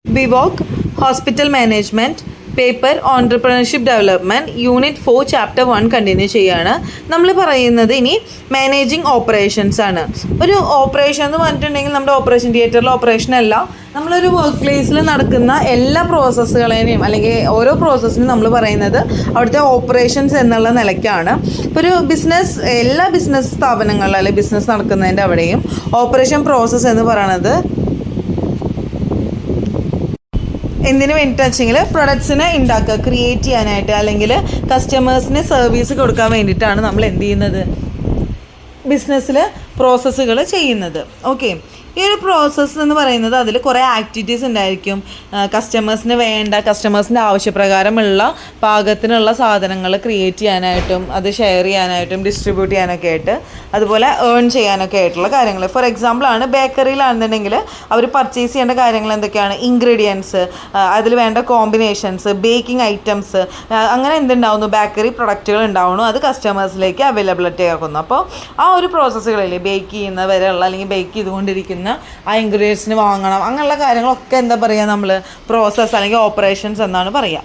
BVoc hospital management paper entrepreneurship development unit 4 chapter 1 continue ചെയ്യുകയാണ്. നമ്മൾ പറയുന്നത് ഇനി മാനേജിങ് ഓപ്പറേഷൻസ് ആണ്. ഒരു ഓപ്പറേഷൻ എന്ന് പറഞ്ഞിട്ടുണ്ടെങ്കിൽ നമ്മുടെ ഓപ്പറേഷൻ തിയേറ്ററിൽ ഓപ്പറേഷൻ അല്ല, നമ്മളൊരു വർക്ക് പ്ലേസിൽ നടക്കുന്ന എല്ലാ പ്രോസസ്സുകളെയും അല്ലെങ്കിൽ ഓരോ പ്രോസസ്സിനും നമ്മൾ പറയുന്നത് അവിടുത്തെ ഓപ്പറേഷൻസ് എന്നുള്ള നിലയ്ക്കാണ്. ഇപ്പോൾ ഒരു ബിസിനസ്, എല്ലാ ബിസിനസ് സ്ഥാപനങ്ങളിൽ അല്ലെങ്കിൽ ബിസിനസ് നടക്കുന്നതിൻ്റെ അവിടെയും ഓപ്പറേഷൻ പ്രോസസ്സ് എന്ന് പറയുന്നത് എന്തിനു വേണ്ടിയിട്ടാണ് വെച്ചെങ്കിൽ പ്രൊഡക്ട്സിനെ ഉണ്ടാക്കുക, ക്രിയേറ്റ് ചെയ്യാനായിട്ട് അല്ലെങ്കിൽ കസ്റ്റമേഴ്സിന് സർവീസ് കൊടുക്കാൻ വേണ്ടിയിട്ടാണ് നമ്മൾ എന്ത് ചെയ്യുന്നത്, ബിസിനസ്സിൽ പ്രോസസ്സുകൾ ചെയ്യുന്നത്. ഓക്കെ, ഈ ഒരു പ്രോസസ്സ് എന്ന് പറയുന്നത് അതിൽ കുറേ ആക്ടിവിറ്റീസ് ഉണ്ടായിരിക്കും. കസ്റ്റമേഴ്സിന് വേണ്ട, കസ്റ്റമേഴ്സിൻ്റെ ആവശ്യപ്രകാരമുള്ള പാകത്തിനുള്ള സാധനങ്ങൾ ക്രിയേറ്റ് ചെയ്യാനായിട്ടും അത് ഷെയർ ചെയ്യാനായിട്ടും ഡിസ്ട്രിബ്യൂട്ട് ചെയ്യാനൊക്കെ ആയിട്ട്, അതുപോലെ ഏൺ ചെയ്യാനൊക്കെ ആയിട്ടുള്ള കാര്യങ്ങൾ. ഫോർ എക്സാമ്പിളാണ് ബേക്കറിയിലാണെന്നുണ്ടെങ്കിൽ അവർ പർച്ചേസ് ചെയ്യേണ്ട കാര്യങ്ങൾ എന്തൊക്കെയാണ്, ഇൻഗ്രീഡിയൻസ്, അതിൽ വേണ്ട കോമ്പിനേഷൻസ്, ബേക്കിംഗ് ഐറ്റംസ്, അങ്ങനെ എന്തുണ്ടാവുന്നു, ബേക്കറി പ്രൊഡക്റ്റുകൾ ഉണ്ടാവുന്നു, അത് കസ്റ്റമേഴ്സിലേക്ക് അവൈലബിലിറ്റി ആക്കുന്നു. അപ്പോൾ ആ ഒരു പ്രോസസ്സുകളിൽ ബേക്ക് ചെയ്യുന്ന വരെയുള്ള അല്ലെങ്കിൽ ബേക്ക് ചെയ്തുകൊണ്ടിരിക്കുന്ന ആ ഇൻഗ്രീഡിയൻസിന് വാങ്ങണം, അങ്ങനെയുള്ള കാര്യങ്ങളൊക്കെ എന്താ പറയുക, നമ്മൾ പ്രോസസ്സ് അല്ലെങ്കിൽ ഓപ്പറേഷൻസ് എന്നാണ് പറയുക.